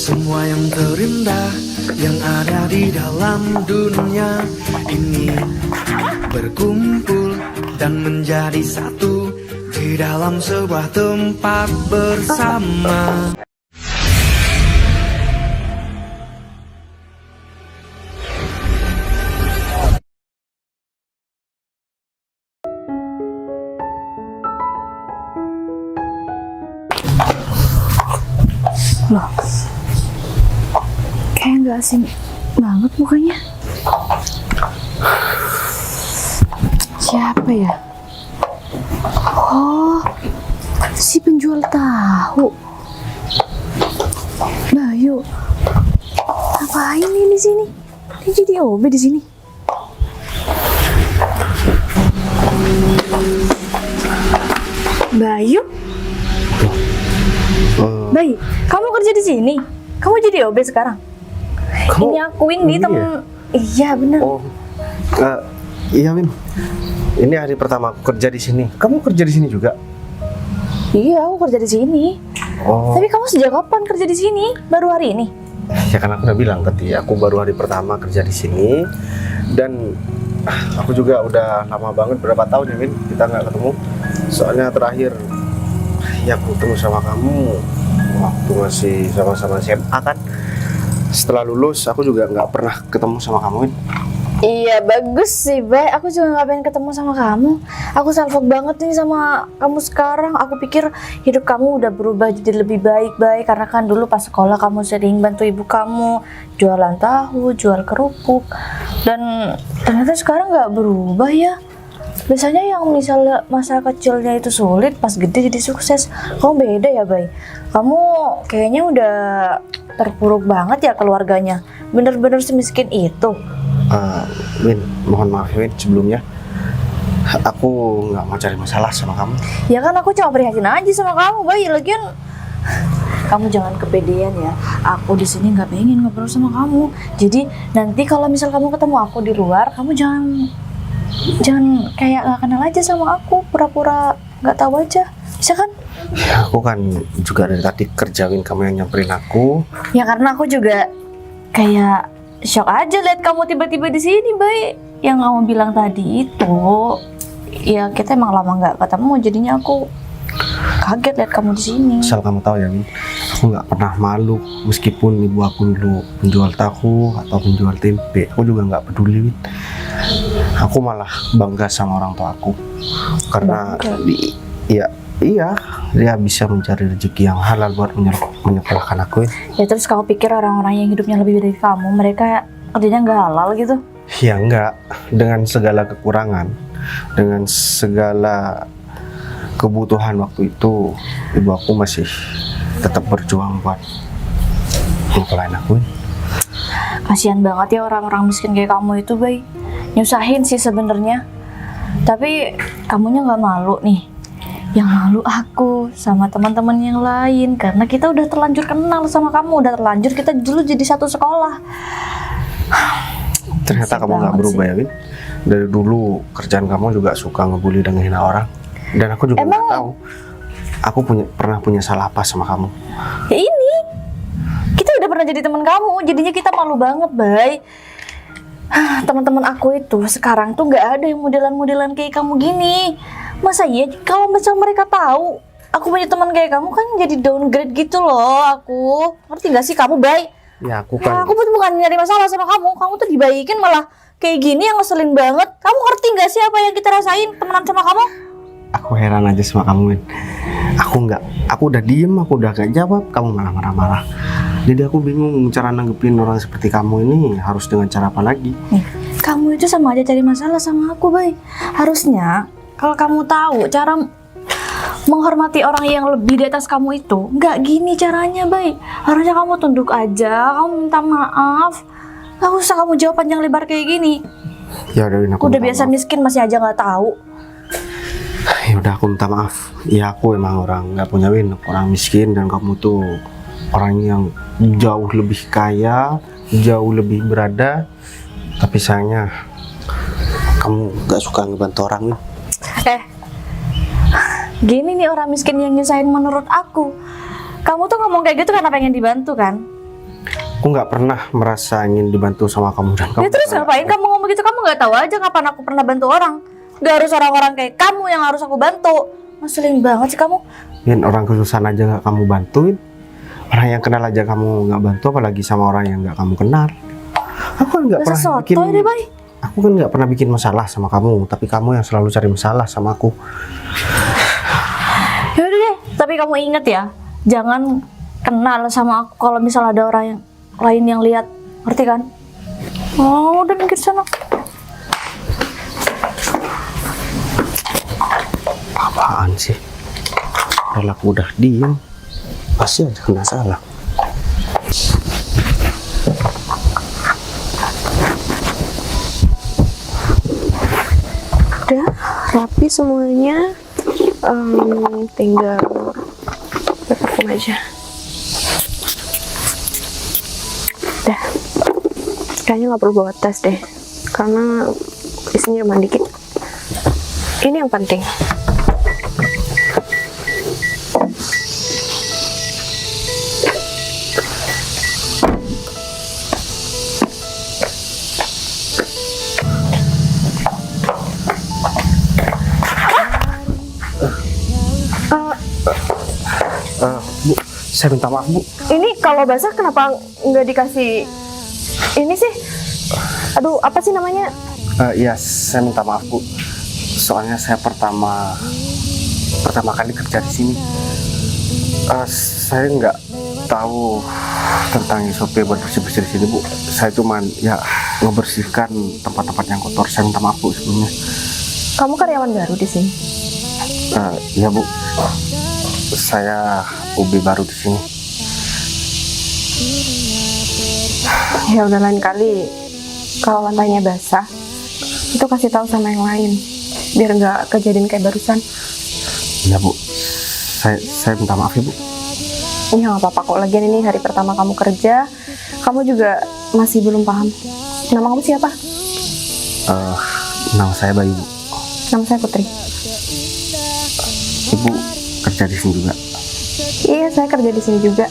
Semua yang terindah yang ada di dalam dunia ini berkumpul dan menjadi satu di dalam sebuah tempat bersama. Loh, kayak nggak asing banget mukanya. Siapa ya? Oh, si penjual tahu. Bayu, ngapain ini di sini? Dia jadi OB di sini. Bayu? Bayi, kamu kerja di sini? Kamu jadi OB sekarang? Kamu, ini aku ini temen. Iya bener. Oh, iya Min. Ini hari pertama aku kerja di sini. Kamu kerja di sini juga? Iya, aku kerja di sini. Oh. Tapi kamu sejak kapan kerja di sini? Baru hari ini? Ya kan aku udah bilang tadi, aku baru hari pertama kerja di sini. Dan aku juga udah lama banget, berapa tahun ya Min, kita nggak ketemu. Soalnya terakhir ya aku ketemu sama kamu waktu masih sama-sama SMA kan. Setelah lulus aku juga nggak pernah ketemu sama kamu Min. Iya bagus sih Bay, aku juga gak pengen ketemu sama kamu. Aku salfok banget nih sama kamu sekarang. Aku pikir hidup kamu udah berubah jadi lebih baik-baik. Karena kan dulu pas sekolah kamu sering bantu ibu kamu jualan tahu, jual kerupuk. Dan ternyata sekarang gak berubah ya. Biasanya yang misalnya masa kecilnya itu sulit, pas gede jadi sukses. Kamu beda ya Bay. Kamu kayaknya udah terpuruk banget ya keluarganya. Bener-bener semiskin itu. Win, mohon maaf Win sebelumnya. Aku nggak mau cari masalah sama kamu. Ya kan aku cuma prihatin aja sama kamu, Bay. Lagian kamu jangan kepedean ya. Aku di sini nggak pengen ngobrol sama kamu. Jadi nanti kalau misal kamu ketemu aku di luar, kamu jangan kayak nggak kenal aja sama aku, pura-pura nggak tahu aja. Bisa kan? Ya, aku kan juga dari tadi kerjain kamu yang nyamperin aku. Ya karena aku juga kayak shock aja lihat kamu tiba-tiba di sini, Bay. Yang kamu bilang tadi itu, ya kita emang lama nggak ketemu, jadinya aku kaget lihat kamu di sini. Asal kamu tahu ya, Win, aku nggak pernah malu meskipun ibu aku dulu penjual tahu atau penjual tempe. Aku juga nggak peduli, Win. Aku malah bangga sama orang tua aku karena iya dia bisa mencari rezeki yang halal buat menyekolahkan aku. Ya terus kamu pikir orang-orang yang hidupnya lebih dari kamu, mereka kerjanya nggak halal gitu? Ya enggak, dengan segala kekurangan, dengan segala kebutuhan waktu itu, ibu aku masih tetap berjuang buat nyekolahin aku. Kasihan banget ya orang-orang miskin kayak kamu itu, Bay. Nyusahin sih sebenarnya. Tapi kamunya nggak malu nih? Yang malu aku sama teman-teman yang lain karena kita udah terlanjur kenal sama kamu, udah terlanjur kita dulu jadi satu sekolah. Ternyata kamu nggak berubah ya, Win. Dari dulu kerjaan kamu juga suka ngebully dan ngehina orang. Dan aku juga nggak tahu aku pernah punya salah apa sama kamu. Ya ini kita udah pernah jadi teman kamu, jadinya kita malu banget, Bay. Teman-teman aku itu sekarang tuh nggak ada yang modelan-modelan kayak kamu gini. Masa iya kalau misal mereka tahu aku punya teman kayak kamu kan jadi downgrade gitu loh aku. Ngerti gak sih kamu, Bay? Ya aku kan. Aku pun bukan nyari masalah sama kamu. Kamu tuh dibaikin malah kayak gini yang ngeselin banget. Kamu ngerti gak sih apa yang kita rasain temenan sama kamu? Aku heran aja sama kamu, Win. Aku udah diem, aku udah gak jawab, kamu malah marah-marah. Jadi aku bingung cara nanggepin orang seperti kamu ini harus dengan cara apa lagi. Nih, kamu itu sama aja cari masalah sama aku, Bay. Harusnya kalau kamu tahu cara menghormati orang yang lebih di atas kamu itu, nggak gini caranya, Bay. Harusnya kamu tunduk aja, kamu minta maaf. Gak usah kamu jawab panjang lebar kayak gini. Ya udah, Win, aku udah biasa maaf. Miskin masih aja nggak tahu. Ya udah, aku minta maaf. Ya aku emang orang nggak punya, Win, orang miskin, dan kamu tuh orang yang jauh lebih kaya, jauh lebih berada. Tapi sayangnya kamu nggak suka ngebantu orang, Win. Gini nih orang miskin yang nyusahin menurut aku. Kamu tuh ngomong kayak gitu karena pengen dibantu kan? Aku nggak pernah merasa ingin dibantu sama kamu dan kamu. Ya terus ngapain kamu ngomong gitu? Kamu nggak tahu aja kapan aku pernah bantu orang? Gak harus orang-orang kayak kamu yang harus aku bantu. Ngeselin banget sih kamu. Min, orang kesusahan aja nggak kamu bantuin. Orang yang kenal aja kamu nggak bantu, apalagi sama orang yang nggak kamu kenal. Aku kan nggak pernah bikin. Deh, Bay. Aku kan nggak pernah bikin masalah sama kamu, tapi kamu yang selalu cari masalah sama aku. Yaudah deh, tapi kamu inget ya, jangan kenal sama aku kalau misal ada orang yang lain yang lihat, ngerti kan? Oh, udah mikir sana. Apaan sih? Kalau aku udah diem, pasti ada kena salah. Udah rapi semuanya, tinggal parfum aja. Udah, kayaknya nggak perlu bawa tas deh, karena isinya cuma dikit. Ini yang penting. Bu, saya minta maaf Bu. Ini kalau basah kenapa nggak dikasih ini sih? Aduh, apa sih namanya? Iya, saya minta maaf Bu. Soalnya saya pertama kali kerja di sini. Saya nggak tahu tentang SOP buat bersih-bersih di sini Bu. Saya cuman ya ngebersihkan tempat-tempat yang kotor. Saya minta maaf Bu sebelumnya. Kamu karyawan baru di sini? Iya Bu. Saya UB baru di sini. Ya udah, lain kali kalau lantainya basah itu kasih tahu sama yang lain biar nggak kejadian kayak barusan. Iya Bu. Saya minta maaf ya Bu. Ya nggak apa-apa kok, lagian ini hari pertama kamu kerja, kamu juga masih belum paham. Nama kamu siapa? Nama saya Bayu Bu. Nama saya Putri. Ibu kerja di sini juga? Iya, saya kerja di sini juga.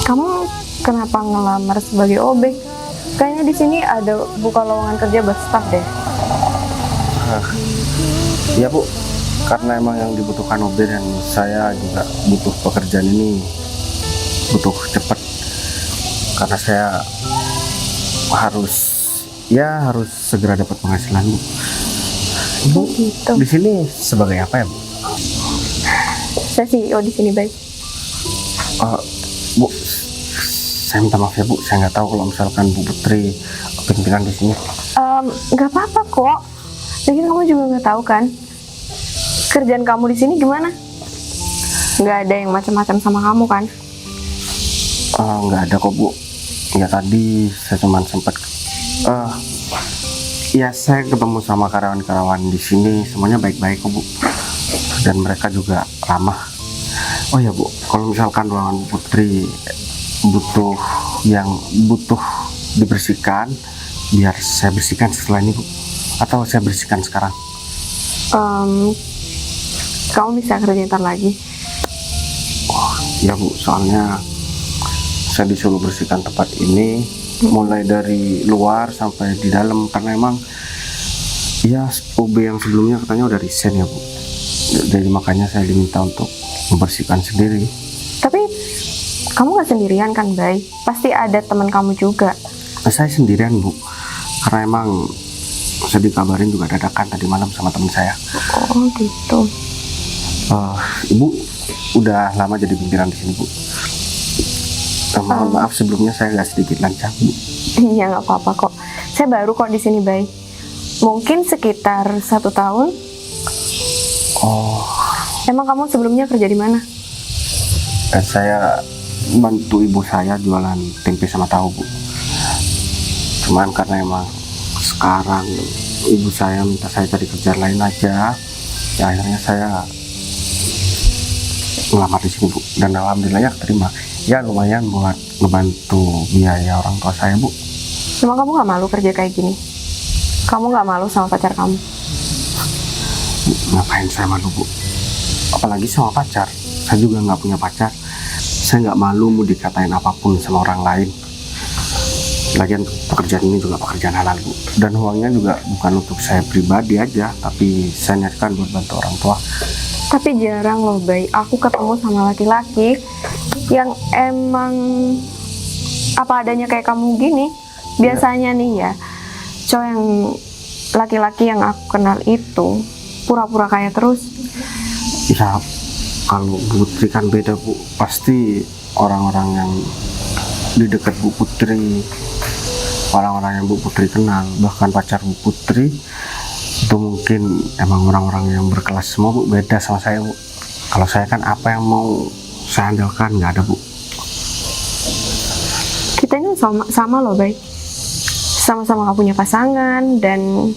Kamu kenapa ngelamar sebagai OB? Kayaknya di sini ada buka lowongan kerja buat staff deh. Iya Bu, karena emang yang dibutuhkan OB dan saya juga butuh pekerjaan ini, butuh cepat. Karena saya harus segera dapat penghasilan Bu. Ibu Gitu. di sini sebagai apa ya Bu? Saya CEO di sini, baik. Bu, saya minta maaf ya Bu, saya nggak tahu kalau misalkan Bu Putri pimpinan di sini. Nggak apa-apa kok. Lagian kamu juga nggak tahu kan kerjaan kamu di sini gimana? Nggak ada yang macam-macam sama kamu kan? Nggak ada kok Bu. Ya tadi saya cuma sempat ya saya ketemu sama karyawan-karyawan di sini, semuanya baik-baik kok Bu. Dan mereka juga ramah. Oh ya Bu, kalau misalkan ruangan Bu Putri butuh dibersihkan, biar saya bersihkan setelah ini Bu, atau saya bersihkan sekarang? Kamu bisa kerja ntar lagi. Ya Bu, soalnya saya disuruh bersihkan tempat ini mulai dari luar sampai di dalam, karena emang ya OB yang sebelumnya katanya udah resign ya Bu. Jadi makanya saya diminta untuk membersihkan sendiri. Tapi kamu nggak sendirian kan, Bay? Pasti ada teman kamu juga. Saya sendirian Bu, karena emang saya dikabarin juga dadakan tadi malam sama teman saya. Oh gitu. Ibu udah lama jadi pimpinan di sini Bu. Mohon maaf sebelumnya saya agak sedikit lancang Bu. Iya, nggak apa-apa kok. Saya baru kok di sini, Bay. Mungkin sekitar 1 tahun. Oh, Emang kamu sebelumnya kerja di mana? saya bantu ibu saya jualan tempe sama tahu Bu. Cuman karena emang sekarang ibu saya minta saya cari kerjaan lain aja, ya akhirnya saya ngelamar di sini Bu. Dan alhamdulillah ya keterima. Ya lumayan buat ngebantu biaya orang tua saya Bu. Emang kamu nggak malu kerja kayak gini? Kamu nggak malu sama pacar kamu? Ngapain saya malu Bu? Apalagi sama pacar. Saya juga nggak punya pacar. saya nggak malu mau dikatain apapun sama orang lain. Lagian pekerjaan ini juga pekerjaan halal Bu, dan uangnya juga bukan untuk saya pribadi aja, tapi saya niatkan buat bantu orang tua. Tapi jarang loh Bay, aku ketemu sama laki-laki yang emang apa adanya kayak kamu gini. Biasanya nih ya, cowok yang laki-laki yang aku kenal itu pura-pura kaya terus. Ya kalau Bu Putri kan beda Bu, pasti orang-orang yang di dekat Bu Putri, orang-orang yang Bu Putri kenal, bahkan pacar Bu Putri itu mungkin emang orang-orang yang berkelas semua Bu, beda sama saya Bu. Kalau saya kan apa yang mau saya andalkan nggak ada Bu. Kita ini sama loh Bay, sama-sama gak punya pasangan, dan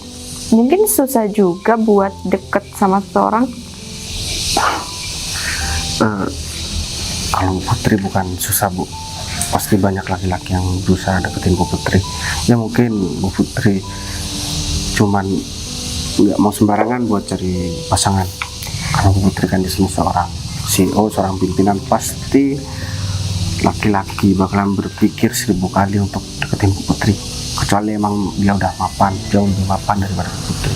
mungkin susah juga buat deket sama seseorang. Kalau Bu Putri bukan susah Bu, pasti banyak laki-laki yang berusaha deketin Bu Putri. Ya mungkin Bu Putri cuman nggak mau sembarangan buat cari pasangan, karena Bu Putri kan di sini seorang CEO, seorang pimpinan, pasti laki-laki bakalan berpikir 1000 kali untuk deketin Bu Putri, kecuali emang dia udah mapan, jauh lebih mapan daripada Bu Putri.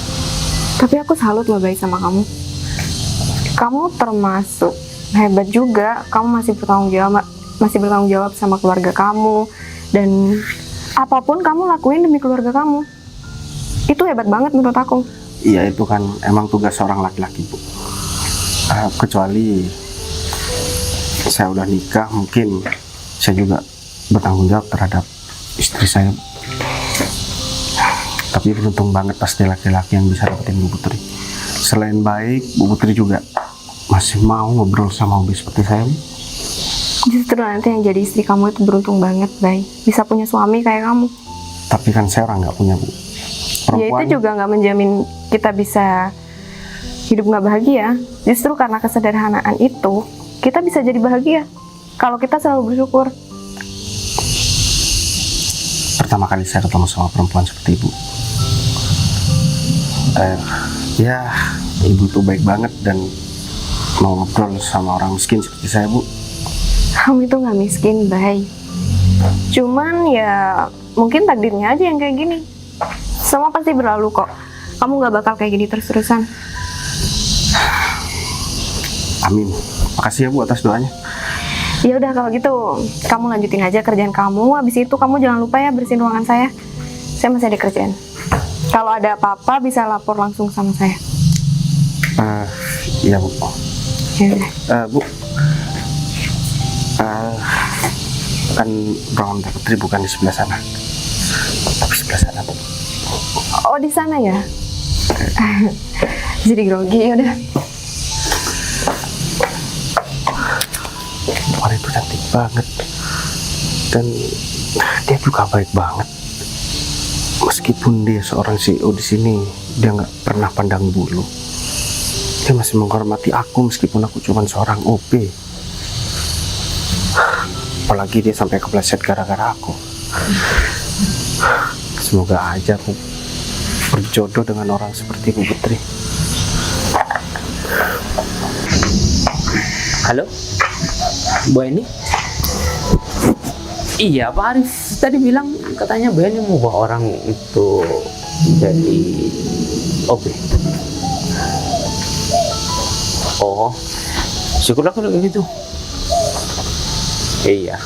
Tapi aku salut loh Bay sama kamu. Kamu termasuk hebat juga, kamu masih bertanggung jawab sama keluarga kamu, dan apapun kamu lakuin demi keluarga kamu. Itu hebat banget menurut aku. Iya, itu kan emang tugas seorang laki-laki Bu. Kecuali saya udah nikah, mungkin saya juga bertanggung jawab terhadap istri saya. Tapi beruntung banget pasti laki-laki yang bisa dapetin Bu Putri. Selain baik, Bu Putri juga masih mau ngobrol sama hobi seperti saya Bu. Justru nanti yang jadi istri kamu itu beruntung banget Bay, bisa punya suami kayak kamu. Tapi kan saya orang nggak punya Bu. Ya itu juga nggak menjamin kita bisa hidup nggak bahagia. Justru karena kesederhanaan itu kita bisa jadi bahagia kalau kita selalu bersyukur. Pertama kali saya ketemu sama perempuan seperti Ibu, ya Ibu tuh baik banget dan mau ngobrol sama orang miskin seperti saya Bu. Kamu itu nggak miskin Bay, cuman ya mungkin takdirnya aja yang kayak gini. Semua pasti berlalu kok. Kamu nggak bakal kayak gini terus-terusan. Amin. Makasih ya Bu atas doanya. Ya udah kalau gitu, kamu lanjutin aja kerjaan kamu. Habis itu kamu jangan lupa ya bersihin ruangan saya. Saya masih ada kerjaan. Kalau ada apa-apa bisa lapor langsung sama saya. Iya Bu. Ya udah. Bu, kan ruangan Bu Putri bukan di sebelah sana, tapi sebelah sana Bu. Oh di sana ya. Jadi grogi ya udah. Orang itu cantik banget dan dia juga baik banget. Meskipun dia seorang CEO di sini, dia nggak pernah pandang bulu. Dia masih menghormati aku meskipun aku cuma seorang OP. Apalagi dia sampai kepleset gara-gara aku. Semoga aja aku berjodoh dengan orang seperti Bu Putri. Halo, Bu Eni? Iya, Pak Arif tadi bilang katanya Bu Eni mau bawa orang untuk jadi OB. Oh, syukurlah kalau kayak gitu. Iya.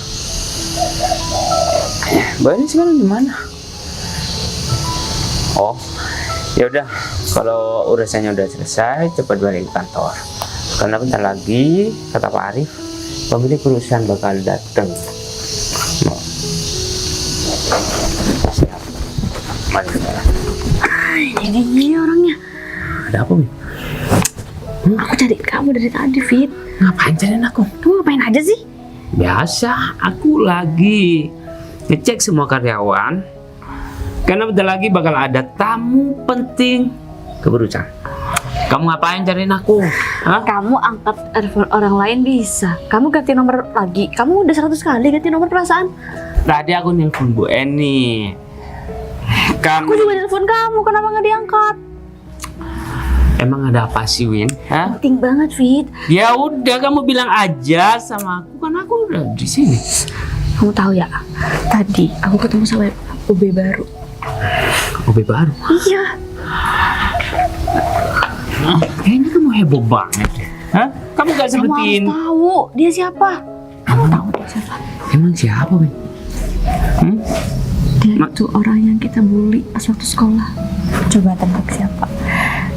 Bu Eni sekarang di mana? Oh, ya udah. Kalau urusannya udah selesai, cepat balik ke kantor. Karena bentar lagi, kata Pak Arif, pemilik perusahaan bakal datang. Siap. Mari sekarang. Ini dia orangnya. Ada apa, Mi? Aku cari kamu dari tadi, Fit. Ngapain cariin aku? Kamu ngapain aja sih? Biasa, aku lagi ngecek semua karyawan. Karena bentar lagi bakal ada tamu penting ke perusahaan. Kamu ngapain cariin aku? Hah? Kamu angkat telepon orang lain bisa. Kamu ganti nomor lagi. Kamu udah 100 kali ganti nomor perasaan. Tadi aku nelpon Bu Eni. Aku juga telepon kamu, kenapa nggak diangkat? Emang ada apa sih, Win? Hah? Penting banget, Fit. Ya udah, kamu bilang aja sama aku, kan aku udah di sini. Kamu tahu ya, tadi aku ketemu sama OB baru. OB baru? Iya. Kayaknya kamu heboh banget deh. Hah? Kamu gak Kamu sebutin. harus tahu dia siapa. Kamu tahu dia siapa? Emang siapa, Win? Dia itu orang yang kita bully pas waktu sekolah. Coba tebak siapa?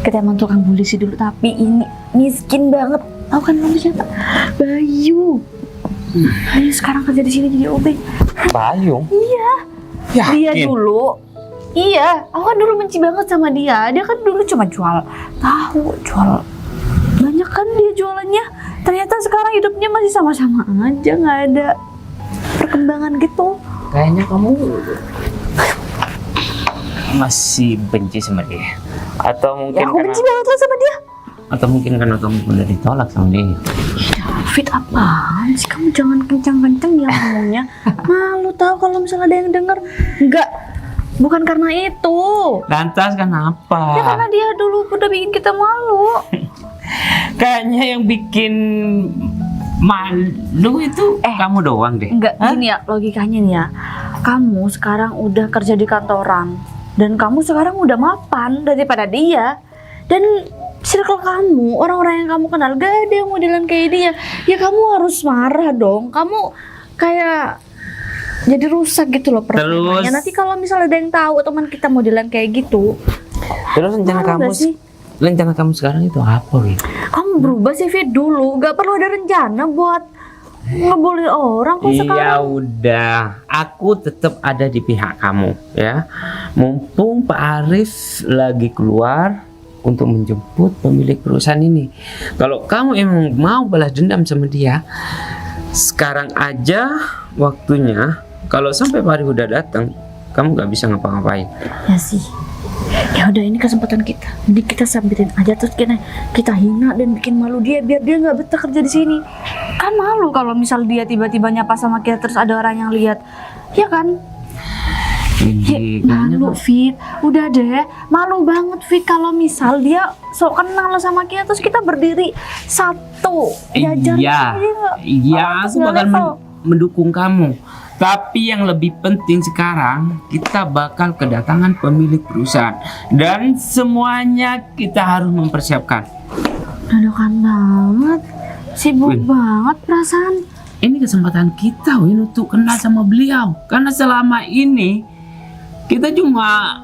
Kita emang tukang bully sih dulu, tapi ini miskin banget. Tahu kan kamu siapa? Bayu. Bayu sekarang kerja di sini jadi OB. Payung? Iya. Dia dulu. Iya, aku kan dulu benci banget sama dia. Dia kan dulu cuma jual tahu, jual banyak kan dia jualannya. Ternyata sekarang hidupnya masih sama-sama aja, nggak ada perkembangan gitu. Kayaknya kamu masih benci sama dia. Atau mungkin Ya aku benci banget lah sama dia. Atau mungkin karena kamu udah ditolak sama dia. Fit, apaan sih? Kamu jangan kencang-kencang ya ngomongnya. Malu tahu kalau misalnya ada yang denger. Enggak, bukan karena itu. Lantas kenapa? Ya karena dia dulu udah bikin kita malu. Kayaknya yang bikin malu itu kamu doang deh. Enggak, gini ya logikanya nih ya. Kamu sekarang udah kerja di kantoran. Dan kamu sekarang udah mapan daripada dia. Dan circle kamu, orang-orang yang kamu kenal, gak ada yang modelan kayak dia. Ya kamu harus marah dong. Kamu kayak jadi rusak gitu loh pertemanannya. Nanti kalau misalnya ada yang tahu teman kita modelan kayak gitu. Terus rencana Tahu kamu nggak sih? rencana kamu sekarang itu apa, Win? Kamu berubah sih Fit dulu. Gak perlu ada rencana buat ngebully orang kok Ya sekarang. udah, aku tetap ada di pihak kamu ya. Mumpung Pak Arif lagi keluar untuk menjemput pemilik perusahaan ini. Kalau kamu emang mau balas dendam sama dia, sekarang aja waktunya. Kalau sampai Pak Arif udah datang, kamu gak bisa ngapa-ngapain. Ya sih. Ya udah, ini kesempatan kita. Jadi kita samperin aja, terus kita hina dan bikin malu dia biar dia nggak betah kerja di sini. Kan malu kalau misal dia tiba-tiba nyapa sama kita terus ada orang yang lihat. Ya kan? Ya, malu Fit. Udah deh, malu banget Fit kalau misal dia sok kenal sama kita terus kita berdiri satu. Iya, aku bakal mendukung kamu. Tapi yang lebih penting sekarang, kita bakal kedatangan pemilik perusahaan dan semuanya kita harus mempersiapkan. Dadakan banget, sibuk banget perasaan. Ini kesempatan kita, Win, untuk kenal sama beliau. Karena selama ini kita cuma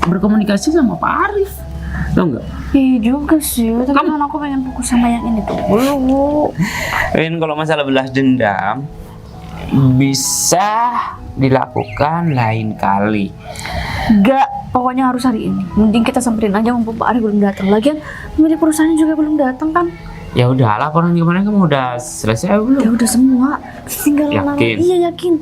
berkomunikasi sama Pak Arif, tau nggak? Iya juga sih, tapi kan aku pengen fokus sama yang ini tuh dulu. Win, kalau masalah balas dendam bisa dilakukan lain kali. Enggak, pokoknya harus hari ini. Mending kita samperin aja mumpung Pak Arif belum datang. Lagian pemilik perusahaannya juga belum datang kan? Ya udah, laporan kemarin kamu udah selesai belum? Ya udah semua. Tinggal Yakin? Iya yakin.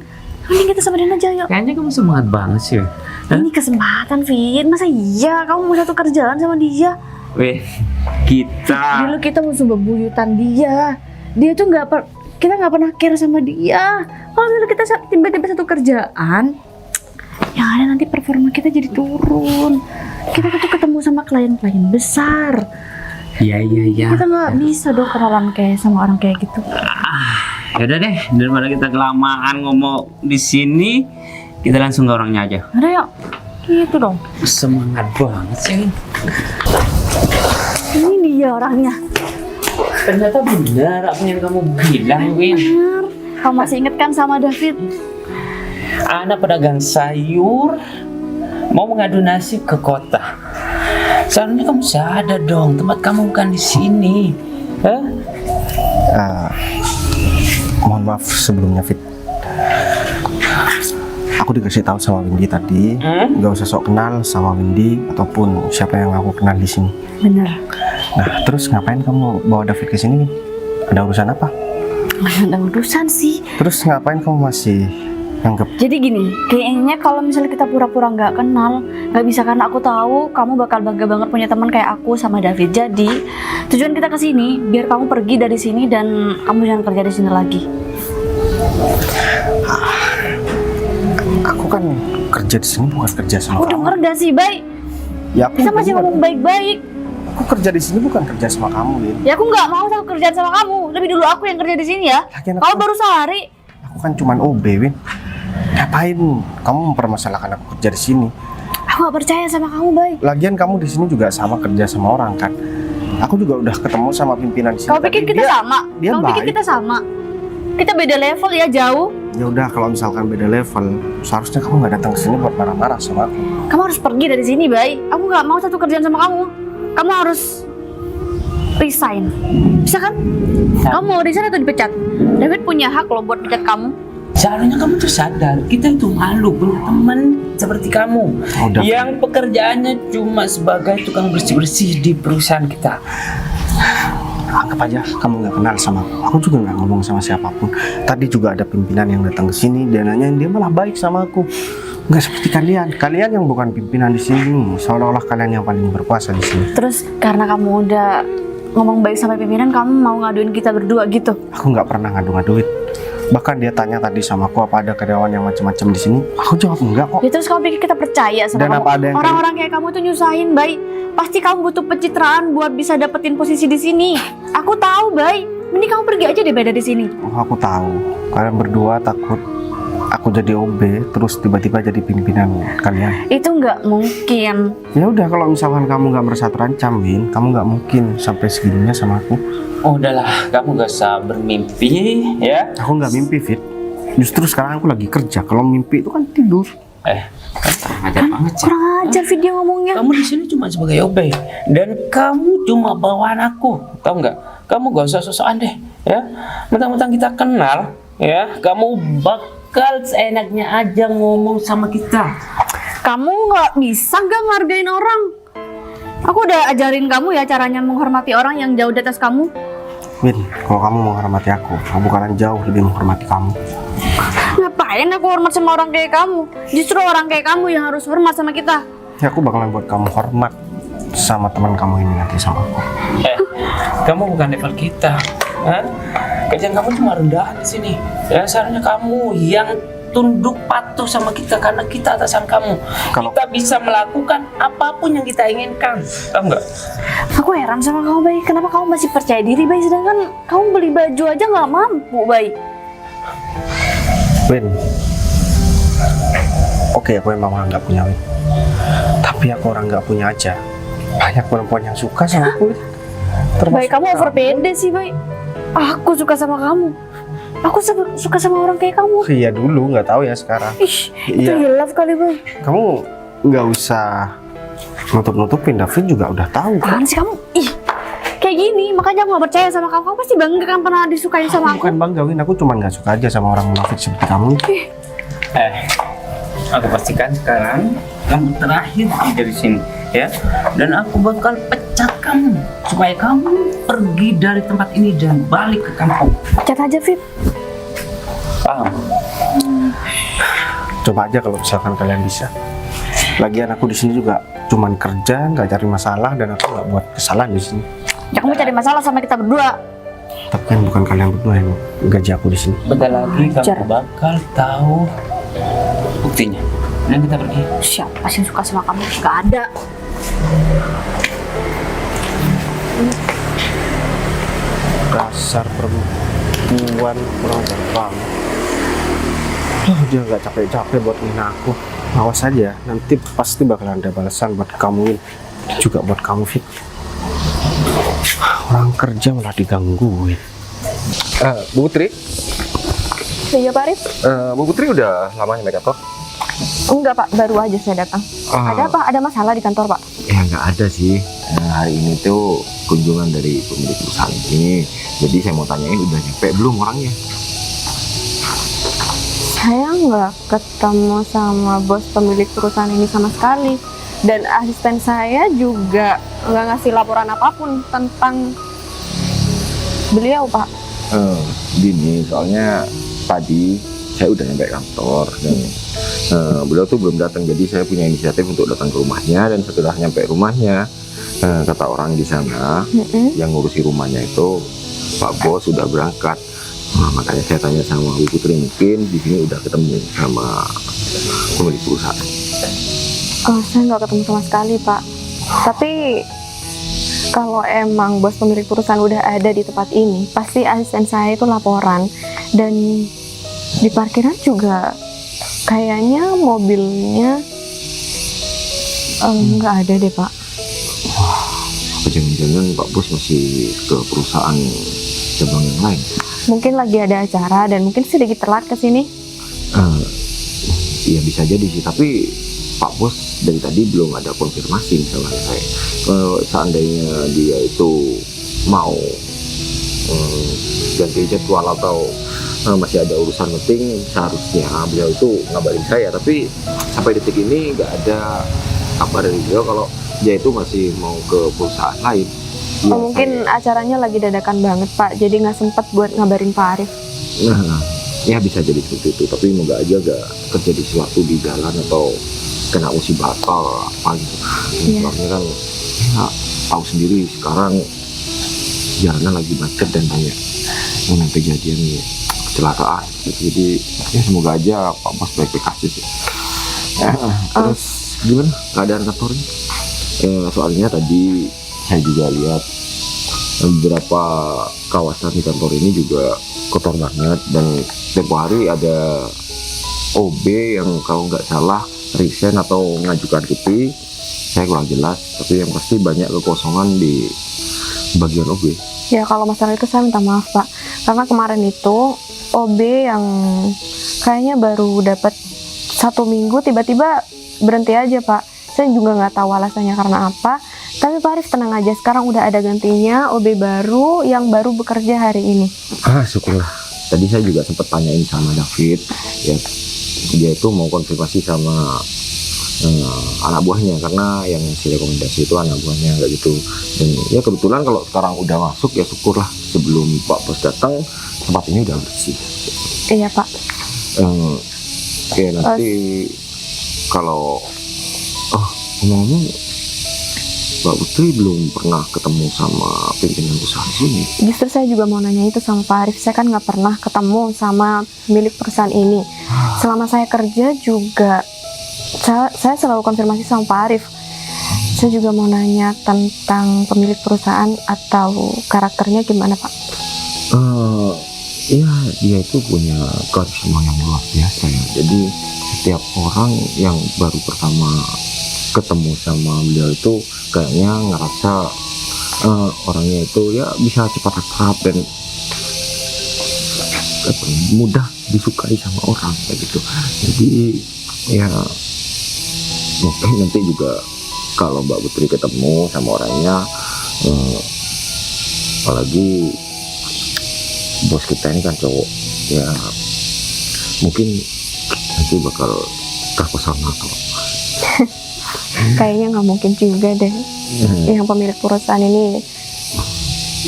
Mending kita samperin aja yuk. Kayaknya kamu semangat banget sih. Ini kesempatan, Fit. Masa iya kamu mau satu kerjaan sama dia? Weh, kita Dulu kita musuh bebuyutan dia. Dia tuh kita nggak pernah care sama dia. Kalau dulu kita tiba-tiba satu kerjaan, yang ada nanti performa kita jadi turun. Kita tuh ketemu sama klien-klien besar. Iya. Kita nggak bisa dong kenalan kayak sama orang kayak gitu. Ya udah deh, daripada kita kelamaan ngomong di sini, kita langsung ke orangnya aja. Ada yuk, gitu dong. Semangat banget sih. Ini dia orangnya. Ternyata benar apa yang kamu bilang, Win. Benar. Kamu masih inget kan sama David? Anak pedagang sayur mau mengadu nasib ke kota. Seharusnya kamu sadar dong, tempat kamu bukan di sini. Hah? Mohon maaf sebelumnya, Fit. Aku dikasih tahu sama Windy tadi, nggak usah sok kenal sama Windy ataupun siapa yang aku kenal di sini. Bener. Nah, terus ngapain kamu bawa David ke sini? Ada urusan apa? Ada urusan sih. Terus ngapain kamu masih nganggep? Jadi gini, kayaknya kalau misalnya kita pura-pura nggak kenal, nggak bisa karena aku tahu kamu bakal bangga banget punya teman kayak aku sama David. Jadi tujuan kita ke sini biar kamu pergi dari sini dan kamu jangan kerja di sini lagi. Aku kan kerja di sini bukan kerja sama Aku denger gak sih, Bay? Ya, aku Kita masih denger. ngomong baik-baik. Aku Aku kerja di sini bukan kerja sama kamu, Win. Ya aku nggak mau satu kerjaan sama kamu. Lebih dulu aku yang kerja di sini ya. Lagian Kamu baru sehari. Aku kan cuman OB, Win. Ngapain kamu mempermasalahkan aku kerja di sini? Aku gak percaya sama kamu, Bay. Lagian kamu di sini juga sama kerja sama orang kan? Aku juga udah ketemu sama pimpinan di sini. Kamu pikir Tadi kita sama? dia Kamu pikir baik. kita sama? Kita beda level ya, jauh. Ya udah, kalau misalkan beda level, seharusnya kamu nggak datang ke sini buat marah-marah sama aku. Kamu harus pergi dari sini, Bay. Aku nggak mau satu kerjaan sama kamu. Kamu harus resign. Bisa kan? Kamu mau resign atau dipecat? David punya hak loh buat pecat kamu. Seharusnya kamu tuh sadar, kita itu malu punya teman seperti kamu Udah. yang pekerjaannya cuma sebagai tukang bersih-bersih di perusahaan kita. Anggap aja kamu nggak kenal sama aku. Aku juga nggak ngomong sama siapapun. Tadi juga ada pimpinan yang datang ke sini dan nanyain, dia malah baik sama aku. Nggak seperti kalian. Kalian yang bukan pimpinan di sini, seolah-olah kalian yang paling berkuasa di sini. Terus karena kamu udah ngomong baik sama pimpinan, kamu mau ngaduin kita berdua gitu? Aku nggak pernah ngadu-ngaduin. Bahkan dia tanya tadi sama aku apa ada karyawan yang macam-macam di sini. Aku jawab enggak kok. Ya terus kamu pikir kita percaya sama Dan kamu? apa ada yang Orang-orang kayak kamu tuh nyusahin, Bay. Pasti kamu butuh pencitraan buat bisa dapetin posisi di sini. Aku tahu, Bay. Mending kamu pergi aja deh, Bay, dari sini. Oh, aku tahu. Kalian berdua takut aku jadi OB terus tiba-tiba jadi pimpinan kalian. Itu nggak mungkin. Ya udah, kalau misalkan kamu nggak merasa terancam, Win, kamu nggak mungkin sampai segininya sama aku. Oh, udahlah, kamu gak usah bermimpi ya. Aku nggak mimpi, Fit. Justru sekarang aku lagi kerja. Kalau mimpi itu kan tidur. Kurang ajar banget sih. Kurang ajar video ngomongnya. Kamu di sini cuma sebagai OB dan kamu cuma bawaan aku, tahu nggak? Kamu gak usah sosokan deh, ya. Mentang-mentang kita kenal, ya, kamu bakal seenaknya aja ngomong sama kita. Kamu nggak bisa nggak ngargain orang. Aku udah ajarin kamu ya caranya menghormati orang yang jauh di atas kamu. Win, kalau kamu menghormati aku bakalan jauh lebih menghormati kamu. Ngapain aku hormat sama orang kayak kamu? Justru orang kayak kamu yang harus hormat sama kita. Ya, aku bakalan buat kamu hormat sama teman kamu ini nanti sama aku. Kamu bukan level kita, kan? Kerjaan kamu cuma rendahan di sini. Ya, seharusnya kamu yang tunduk patuh sama kita karena kita atasan kamu. Kalau- Kita bisa melakukan apapun yang kita inginkan, tahu nggak? Aku heran sama kamu, Bay. Kenapa kamu masih percaya diri, Bay? Sedangkan kamu beli baju aja nggak mampu, Bay. Win, oke, aku memang nggak punya, Win. Tapi aku orang nggak punya aja. Banyak perempuan yang suka sama aku, Win. Bay, kamu over pede sih, Bay. Aku suka sama kamu. Aku suka sama orang kayak kamu. Iya dulu, nggak tahu ya sekarang. Ih, itu Iya. hilaf kali, Bay. Kamu nggak usah nutup-nutupin, David juga udah tahu kan. Apaan sih kamu? Ih, kayak gini. Makanya aku gak percaya sama kamu. Kamu pasti bangga kan pernah disukain sama aku. Bukan bangga, Win. Aku cuma nggak suka aja sama orang munafik seperti kamu. Aku pastikan sekarang kamu terakhir pergi dari sini, ya. Dan aku bakal pecat kamu supaya kamu pergi dari tempat ini dan balik ke kampung. Cat aja, Fit. Paham? Coba aja kalau misalkan kalian bisa. Lagian aku di sini juga cuman kerja, nggak cari masalah, dan aku nggak buat kesalahan di sini. Ya kamu cari masalah sama kita berdua. Tapi kan bukan kalian berdua yang gaji aku di sini. Bentar lagi Ajar. kamu bakal tahu buktinya. Dan kita pergi. Siapa sih yang suka sama kamu? Gak ada. Dasar perempuan kurang gampang. Dia nggak capek-capek buat ngina aku. Awas aja, nanti pasti bakalan ada balasan buat kamu, Win. Juga buat kamu, Fit. Orang kerja malah digangguin. Bu Putri, Iya Pak Arif? Bu Putri udah lama nyampe kantor? Enggak Pak, baru aja saya datang. Ada apa? Ada masalah di kantor Pak? Ya nggak ada sih. Hari ini tuh kunjungan dari pemilik perusahaan ini. Jadi saya mau tanyain udah nyampe belum orangnya? Saya nggak ketemu sama bos pemilik perusahaan ini sama sekali. Dan asisten saya juga nggak ngasih laporan apapun tentang beliau Pak. Gini, soalnya tadi saya udah nyampe kantor dan beliau tuh belum datang. Jadi saya punya inisiatif untuk datang ke rumahnya, dan setelah nyampe rumahnya kata orang di sana yang ngurusi rumahnya itu Pak Bos sudah berangkat. Nah, makanya saya tanya sama Bu Putri, mungkin di sini udah ketemu sama pemilik perusahaan. Saya nggak ketemu sama sekali Pak. Tapi Kalau emang bos pemilik perusahaan udah ada di tempat ini, pasti asisten saya itu laporan. Dan di parkiran juga kayaknya mobilnya nggak ada deh, Pak. Apa jangan-jangan Pak Bos masih ke perusahaan cabang yang lain? Mungkin lagi ada acara dan mungkin sedikit telat ke sini. Iya bisa jadi sih, tapi Pak Bos dari tadi belum ada konfirmasi sama saya. Kalau seandainya dia itu mau ganti jadwal atau masih ada urusan penting, seharusnya beliau itu ngabarin saya. Tapi sampai detik ini nggak ada kabar dari beliau kalau dia itu masih mau ke perusahaan lain. Ya, Mungkin acaranya lagi dadakan banget, Pak, jadi nggak sempet buat ngabarin Pak Arif. Nah, ya bisa jadi seperti itu. Tapi moga aja gak terjadi sesuatu di jalan atau kena musibah atau apa gitu. Iya. Soalnya kan ya, tahu sendiri sekarang jalannya lagi macet dan banyak yang kejadian kecelakaan. Jadi ya semoga aja Pak Bos baik-baik aja sih. Terus gimana keadaan kantornya? Soalnya tadi saya juga lihat beberapa kawasan di kantor ini juga kotor banget, dan tempo hari ada OB yang kalau nggak salah resign atau mengajukan cuti, saya kurang jelas, tapi yang pasti banyak kekosongan di bagian OB. Ya kalau masalah itu saya minta maaf, Pak, karena kemarin itu OB yang kayaknya baru dapat 1 minggu tiba-tiba berhenti aja, Pak. Saya juga nggak tahu alasannya karena apa. Tapi Pak Arif tenang aja, sekarang udah ada gantinya, OB baru yang baru bekerja hari ini. Syukurlah. Tadi saya juga sempat tanyain sama David, ya dia itu mau konfirmasi sama anak buahnya, karena yang ngasih rekomendasi itu anak buahnya kayak gitu. Dan ya kebetulan kalau sekarang udah masuk ya syukurlah, sebelum Pak Bos datang tempat ini udah bersih. Iya, Pak. Oke, nanti kalau ngomong-ngomong, Mbak Putri belum pernah ketemu sama pimpinan usaha sini. Justru saya juga mau nanya itu sama Pak Arif. Saya kan nggak pernah ketemu sama milik perusahaan ini. Selama saya kerja juga, saya selalu konfirmasi sama Pak Arif. Saya juga mau nanya tentang pemilik perusahaan atau karakternya gimana, Pak? Ya dia itu punya karisma yang luar biasa ya. Jadi setiap orang yang baru pertama ketemu sama beliau itu kayaknya ngerasa orangnya itu ya bisa cepat akrab dan mudah disukai sama orang kayak gitu. Jadi ya mungkin nanti juga kalau Mbak Putri ketemu sama orangnya, apalagi bos kita ini kan cowok, ya mungkin nanti bakal terpesona atau Kayaknya nggak mungkin juga deh. Yang pemilik perusahaan ini.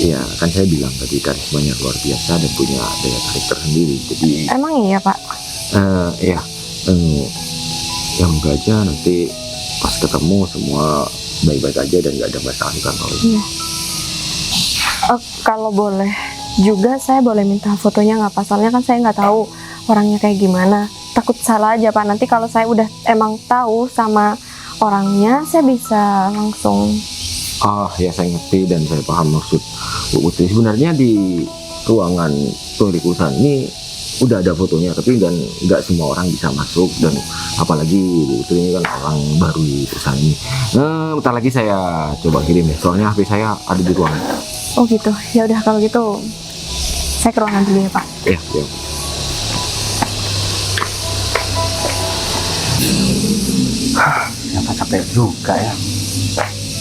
ya kan saya bilang tadi karismanya luar biasa dan punya daya tarik tersendiri. Jadi Emang iya, Pak? ya moga aja nanti pas ketemu semua baik-baik aja dan nggak ada masalah di kantor ini. Iya. Kalau boleh juga saya boleh minta fotonya nggak, Pak? Soalnya kan saya nggak tahu orangnya kayak gimana. Takut salah aja, Pak. Nanti kalau saya udah emang tahu sama orangnya, saya bisa langsung. Ya saya ngerti dan saya paham maksud Bu Putri. Sebenarnya di ruangan pemilik perusahaan ini udah ada fotonya, tapi dan nggak semua orang bisa masuk, dan apalagi Bu Putri ini kan orang baru di perusahaan ini. Bentar lagi saya coba kirim ya, soalnya HP saya ada di ruangan. Oh gitu. Ya udah kalau gitu saya ke ruangan dulu ya, Pak. Ya. Ternyata capek juga ya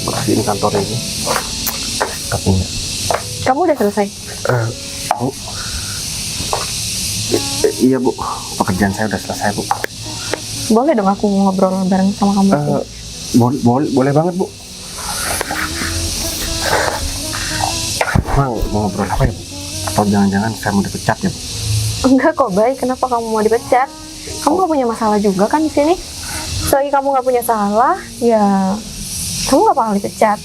bersihin kantor ini. Tapi Kamu udah selesai? Bu, iya Bu, pekerjaan saya udah selesai Bu. Boleh dong aku ngobrol bareng sama kamu? Boleh banget Bu. Mau ngobrol apa ya Bu? Atau jangan-jangan saya mau dipecat ya Bu? Enggak kok, baik. Kenapa kamu mau dipecat? Kamu nggak punya masalah juga kan di sini? Selagi kamu nggak punya salah, ya kamu nggak bakal dipecat.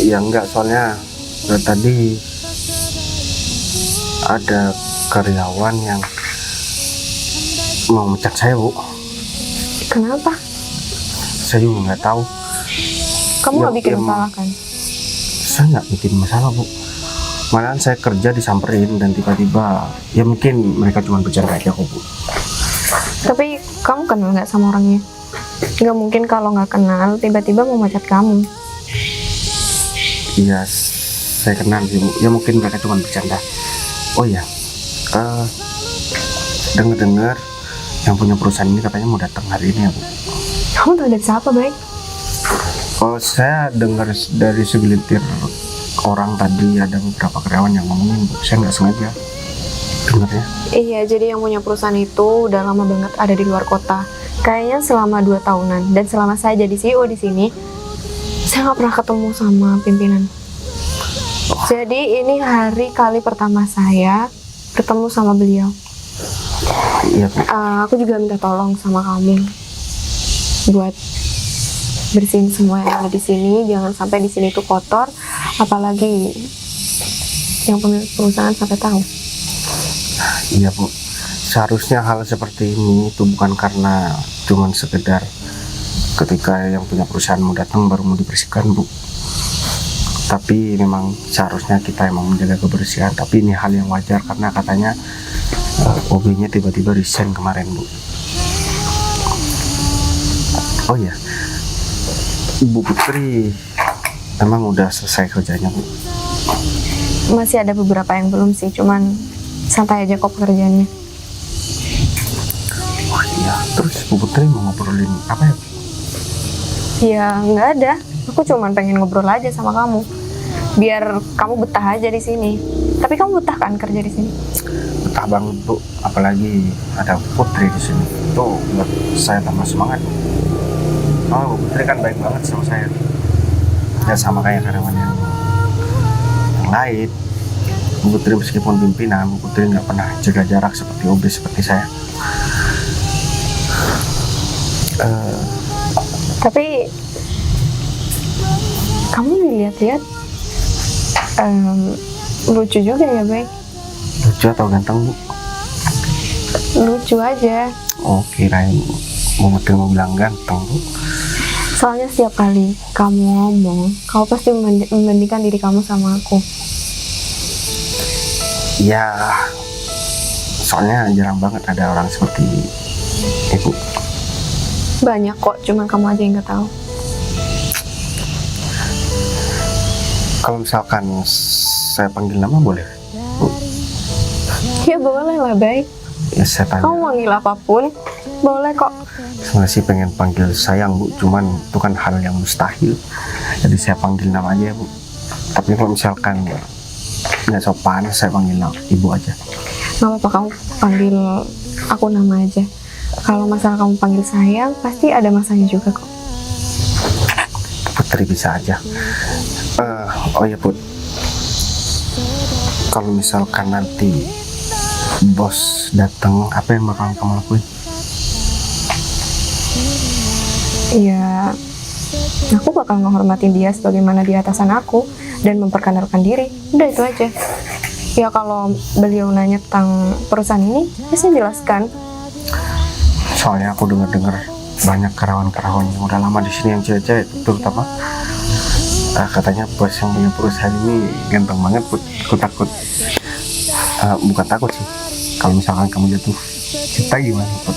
Ya enggak, soalnya tadi ada karyawan yang mau mecat saya Bu. Kenapa? Saya juga nggak tahu. Kamu Ya, nggak bikin ya, masalah kan? Saya nggak bikin masalah, Bu. Malahan saya kerja disamperin dan tiba-tiba, ya mungkin mereka cuma bercanda aja kok, Bu. Tapi kamu kenal nggak sama orangnya? Nggak mungkin kalau nggak kenal tiba-tiba mau macet kamu. Iya, saya kenal sih, Bu. Ya mungkin mereka cuma bercanda. Oh iya, dengar-dengar yang punya perusahaan ini katanya mau datang hari ini ya, Bu. Kamu tahu dari siapa, baik? Oh, saya dengar dari segelintir orang tadi ada beberapa karyawan yang ngomongin, Bu. Saya nggak sengaja dengarnya. Iya, jadi yang punya perusahaan itu udah lama banget ada di luar kota. Kayaknya selama 2 tahunan. Dan selama saya jadi CEO di sini, saya nggak pernah ketemu sama pimpinan. Jadi ini hari kali pertama saya ketemu sama beliau. Iya, Bu. Aku juga minta tolong sama kamu buat bersihin semua yang ada di sini. Jangan sampai di sini tuh kotor, apalagi yang pemilik perusahaan sampai tahu. Iya, Bu. Seharusnya hal seperti ini itu bukan karena cuman sekedar ketika yang punya perusahaan mau datang baru mau dibersihkan, Bu. Tapi memang seharusnya kita emang menjaga kebersihan. Tapi ini hal yang wajar karena katanya OB-nya tiba-tiba resign kemarin, Bu. Oh iya, Bu Putri emang udah selesai kerjanya, Bu? Masih ada beberapa yang belum sih, cuman santai aja kok pekerjaannya. Oh iya, terus Bu Putri mau ngobrolin apa ya, Bu? Ya nggak ada, aku cuman pengen ngobrol aja sama kamu, biar kamu betah aja di sini. Tapi kamu betah kan kerja di sini? Betah banget, Bu. Apalagi ada Bu Putri di sini. Itu buat saya tambah semangat. Oh, Bu Putri kan baik banget sama saya. Ya sama kayak karyawan yang lain. Bu Putri meskipun pimpinan, Bu Putri nggak pernah jaga jarak seperti OB seperti saya. Tapi kamu lihat-lihat lucu juga ya, Bay. Lucu atau ganteng, Bu? Lucu aja. Oh, kirain Bu Putri mau bilang ganteng, Bu. Soalnya setiap kali kamu ngomong, kamu pasti membandingkan diri kamu sama aku. Ya, soalnya jarang banget ada orang seperti Ibu. Banyak kok, cuman kamu aja yang nggak tahu. Kalau misalkan saya panggil nama boleh, Bu? Ya boleh lah, Bay. Ya saya tanya. Kamu manggil apapun, boleh kok. Sebenarnya sih pengen panggil sayang, Bu, cuman itu kan hal yang mustahil. Jadi saya panggil nama aja ya, Bu. Tapi kalau misalkan nggak sopan, saya panggil Ibu aja. Nggak apa-apa, kamu panggil aku nama aja. Kalau masalah kamu panggil sayang, pasti ada masanya juga kok. Putri bisa aja. Oh ya, Put. Kalau misalkan nanti bos datang, apa yang bakal kamu lakuin? Iya, aku bakal menghormatin dia sebagaimana dia atasan aku dan memperkenalkan diri. Udah itu aja. Ya kalau beliau nanya tentang perusahaan ini, ya saya jelaskan. Soalnya aku dengar-dengar banyak karyawan-karyawan yang udah lama di sini yang cewek-cewek, terutama katanya bos yang punya perusahaan ini ganteng banget, Put. Aku takut. Bukan takut sih. Kalau misalkan kamu jatuh cinta gimana, Put?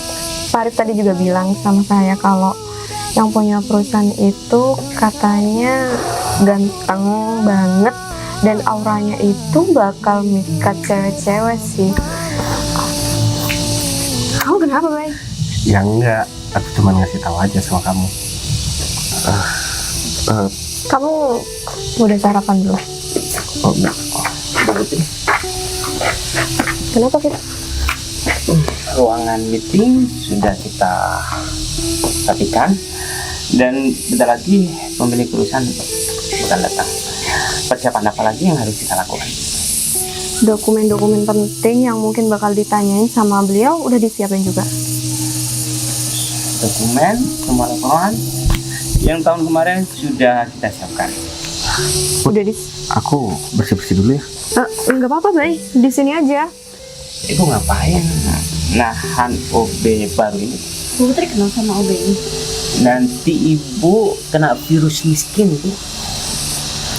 Pak Arif tadi juga bilang sama saya kalau yang punya perusahaan itu katanya ganteng banget dan auranya itu bakal mikat cewek-cewek sih. Kamu kenapa, Bay? Ya enggak, aku cuma ngasih tahu aja sama kamu. Kamu udah sarapan belum? Oh, enggak. Kenapa kita? Ruangan meeting sudah kita rapikan dan bentar lagi pemilik perusahaan akan datang. Persiapan apa lagi yang harus kita lakukan? Dokumen-dokumen penting yang mungkin bakal ditanyain sama beliau udah disiapin juga. Dokumen, semua laporan yang tahun kemarin sudah kita siapkan. Udah Aku bersih-bersih dulu ya. Nggak apa-apa, Bay. Di sini aja. Ibu ngapain nahan OB baru ini? Bu Putri kenal sama OB ini? nanti ibu kena virus miskin Bu.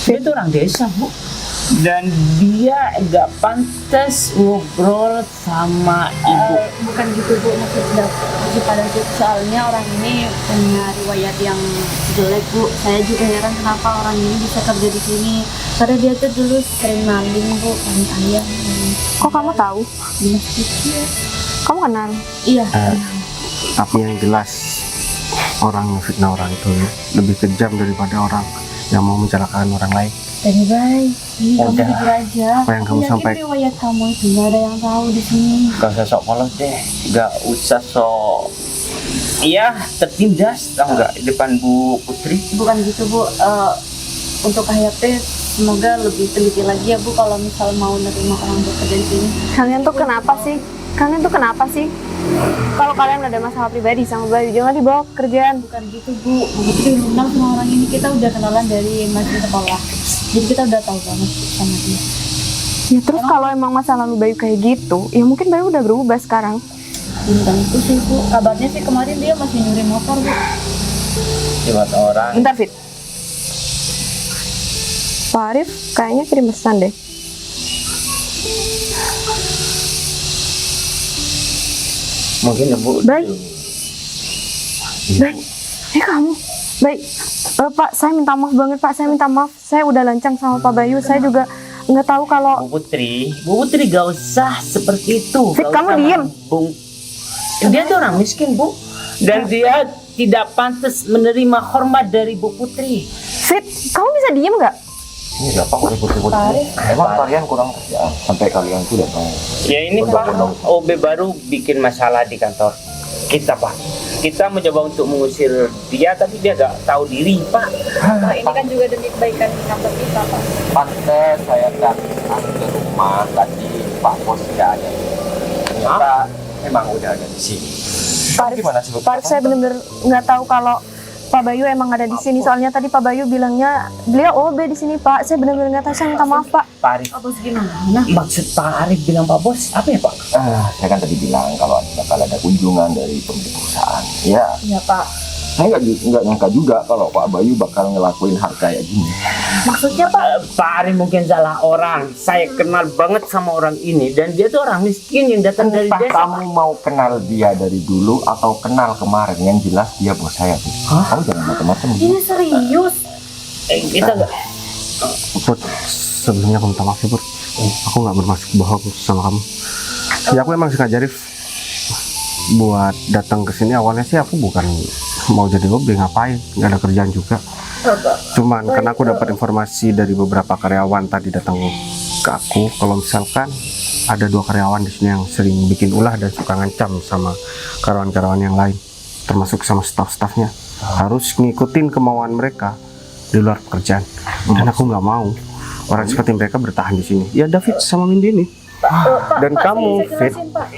Dia itu orang desa Bu, dan dia nggak pantas ngobrol sama ibu. Bukan gitu Bu, maksudnya pada soalnya orang ini punya riwayat yang jelek Bu. Saya juga heran kenapa orang ini bisa kerja di sini. Karena dia tuh dulu sering maling Bu, maling ayam. Kok kamu tahu? Dinas kecil. Kamu kenal? Iya. Tapi yang jelas orang yang fitnah orang itu lebih kejam daripada orang yang mau mencelakakan orang lain. Dari baik. Kamu Udah. jujur aja. Apa yang kamu Yakin sampaikan? riwayat kamu itu nggak ada yang tahu di sini. Gak usah sok polos deh, gak usah sok tertindas, tau nggak, di depan Bu Putri. Bukan gitu Bu. Untuk KHP semoga lebih teliti lagi ya Bu kalau misal mau nerima orang bekerja di sini. Kalian tuh kenapa sih? Kalau kalian ada masalah pribadi sama Bayu, jangan dibawa ke kerjaan. Bukan gitu Bu. Bu Putri kenal sama orang ini, kita udah kenalan dari masih sekolah. Jadi kita udah tahu banget sama dia. Ya terus kalau emang masa lalu Bayu kayak gitu, ya mungkin Bayu udah berubah sekarang. Bukan itu sih Bu. Kabarnya sih kemarin dia masih nyuri motor Bu. Lewat orang. Bentar Fit. Pak Arif kayaknya kirim pesan deh. Mungkin ya Bu. Baik. Baik. Kamu. Baik. Pak, saya minta maaf banget Pak. Saya minta maaf. Saya udah lancang sama Pak Bayu. Saya juga nggak tahu kalau Bu Putri gak usah seperti itu. Fit, Gak kamu usah diem. Dia tuh orang miskin Bu, dan dia tidak pantas menerima hormat dari Bu Putri. Fit, kamu bisa diem nggak? Ini apa kok ribut-ribut ini? Emang kalian kurang kerjaan sampai kalian tuh datang. Ya ini Pak, OB baru bikin masalah di kantor kita Pak. Kita mencoba untuk mengusir dia, tapi dia gak tahu diri Pak. Pak, ini kan juga demi kebaikan kantor kita Pak. Pantes saya datang ke rumah tadi Pak Bos nggak ada. Ternyata emang udah ada di sini. Pak Arif, Gimana sih, Bu? Pak Arif, saya bener-bener nggak tahu kalau Pak Bayu emang ada di sini. Soalnya tadi Pak Bayu bilangnya beliau OB di sini Pak. Saya bener-bener nggak tahu. Saya minta maaf Pak. Pak Arif, Apa sih gimana? maksud Pak Arif bilang Pak Bos apa ya Pak? Saya kan tadi bilang kalau bakal ada kunjungan dari pemilik perusahaan. Ya, Iya Pak. saya nggak nyangka juga kalau Pak Bayu bakal ngelakuin hal kayak gini. Maksudnya Pak? Pak Arif mungkin salah orang. Saya kenal banget sama orang ini, dan dia tuh orang miskin yang datang dari Entah desa. kamu mau kenal dia dari dulu atau kenal kemarin, yang jelas dia bos saya tuh. Kamu jangan macam-macam. Ini serius. Kita nggak. Put, sebelumnya aku minta maaf ya Put. Aku nggak bermaksud bohong sama kamu. Ya aku emang sengaja Rif buat datang ke sini. Awalnya sih aku bukan mau jadi OB, ngapain, nggak ada kerjaan juga. Cuman karena aku dapat informasi dari beberapa karyawan tadi datang ke aku, kalau misalkan ada 2 karyawan di sini yang sering bikin ulah dan suka ngancam sama karyawan-karyawan yang lain, termasuk sama staf-stafnya, harus ngikutin kemauan mereka di luar pekerjaan. Dan aku nggak mau orang seperti mereka bertahan di sini. Ya David sama Windy ini. Dan kamu,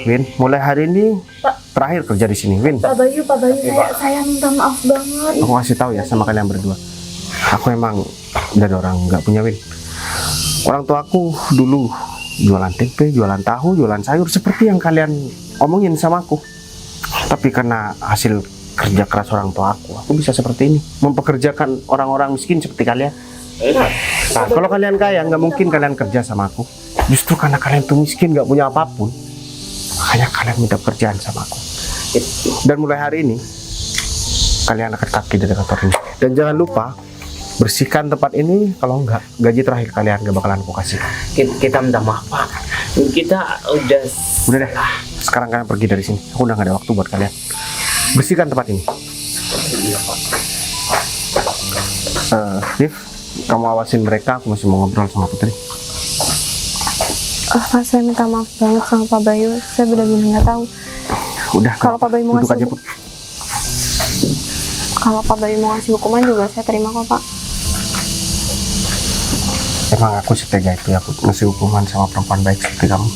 Win, mulai hari ini terakhir kerja di sini, Win. Pak Bayu, saya minta maaf banget. Aku kasih tahu ya sama kalian berdua. Aku emang dari orang nggak punya Win. Orang tua aku dulu jualan tempe, jualan tahu, jualan sayur seperti yang kalian omongin sama aku. Tapi karena hasil kerja keras orang tua aku bisa seperti ini, mempekerjakan orang-orang miskin seperti kalian. Nah, kalau kalian kaya, nggak mungkin kalian kerja sama aku. Justru karena kalian tuh miskin, nggak punya apapun, makanya kalian minta pekerjaan sama aku. Dan mulai hari ini, kalian angkat kaki dari kantor ini. Dan jangan lupa, bersihkan tempat ini. Kalau nggak, gaji terakhir kalian nggak bakalan aku kasih. Kita minta maaf Pak. Kita udah. Udah deh, sekarang kalian pergi dari sini. Aku udah nggak ada waktu buat kalian. Bersihkan tempat ini. Liv, kamu awasin mereka. Aku masih mau ngobrol sama Putri. Pak, saya minta maaf banget sama Pak Bayu. Saya benar-benar nggak tahu. Udah, Kalau Pak Bayu mau duduk ngasih aja, Put. Kalau Pak Bayu mau ngasih hukuman juga saya terima kok Pak. Emang aku setega itu ya, Put, ngasih hukuman sama perempuan baik seperti kamu.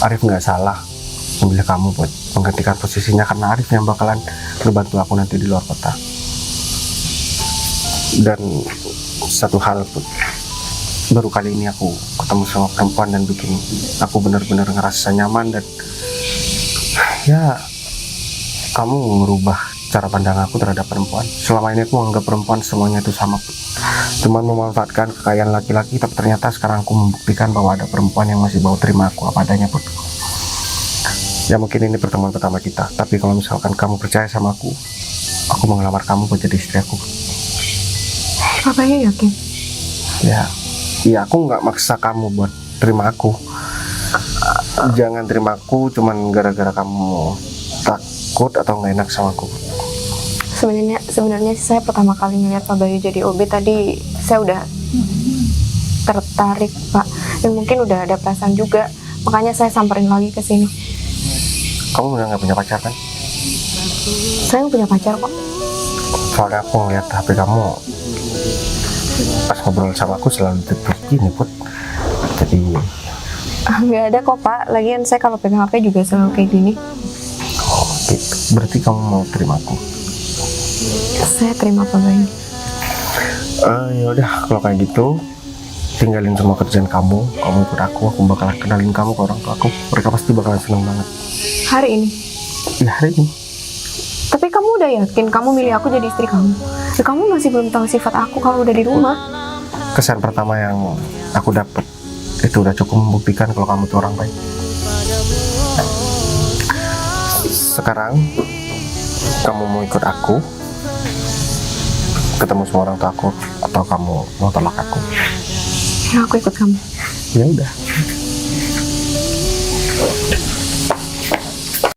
Arif nggak salah memilih kamu buat menggantikan posisinya, karena Arif yang bakalan ngebantu aku nanti di luar kota. Dan satu hal, Put, baru kali ini aku ketemu sama perempuan dan bikin aku benar-benar ngerasa nyaman. Dan ya, kamu ngerubah cara pandang aku terhadap perempuan. Selama ini aku menganggap perempuan semuanya itu sama, Put. Cuma memanfaatkan kekayaan laki-laki, tapi ternyata sekarang aku membuktikan bahwa ada perempuan yang masih mau terima aku apa adanya, Put. Ya mungkin ini pertemuan pertama kita, tapi kalau misalkan kamu percaya sama aku mau ngelamar kamu buat jadi istri aku. Papanya yakin? Ya aku nggak maksa kamu buat terima aku. Jangan terima aku cuman gara-gara kamu takut atau nggak enak sama aku. Sebenarnya saya pertama kali ngeliat Pak Bayu jadi OB tadi saya udah tertarik, Pak, dan mungkin udah ada perasaan juga, makanya saya samperin lagi ke sini. Kamu udah nggak punya pacar kan? Saya nggak punya pacar kok. Soalnya aku ngeliat HP kamu pas ngobrol sama aku selalu tutup gini, Put. Jadi Nggak ada kok, Pak. Lagian saya kalau pegang HP juga selalu kayak gini. gitu. Berarti kamu mau terima aku? Saya terima Pak Bayu. Ya udah, kalau kayak gitu tinggalin semua kerjaan kamu ikut aku bakal kenalin kamu ke orang tua aku. Mereka pasti bakalan seneng banget. Hari ini? Ya hari ini. Tapi kamu udah yakin kamu milih aku jadi istri kamu? Ya, kamu masih belum tahu sifat aku kalau udah di rumah. Kesan pertama yang aku dapet itu udah cukup membuktikan kalau kamu tuh orang baik. Sekarang kamu mau ikut aku ketemu sama orang tua aku atau kamu mau tolak aku? Ya, aku ikut kamu. Ya udah.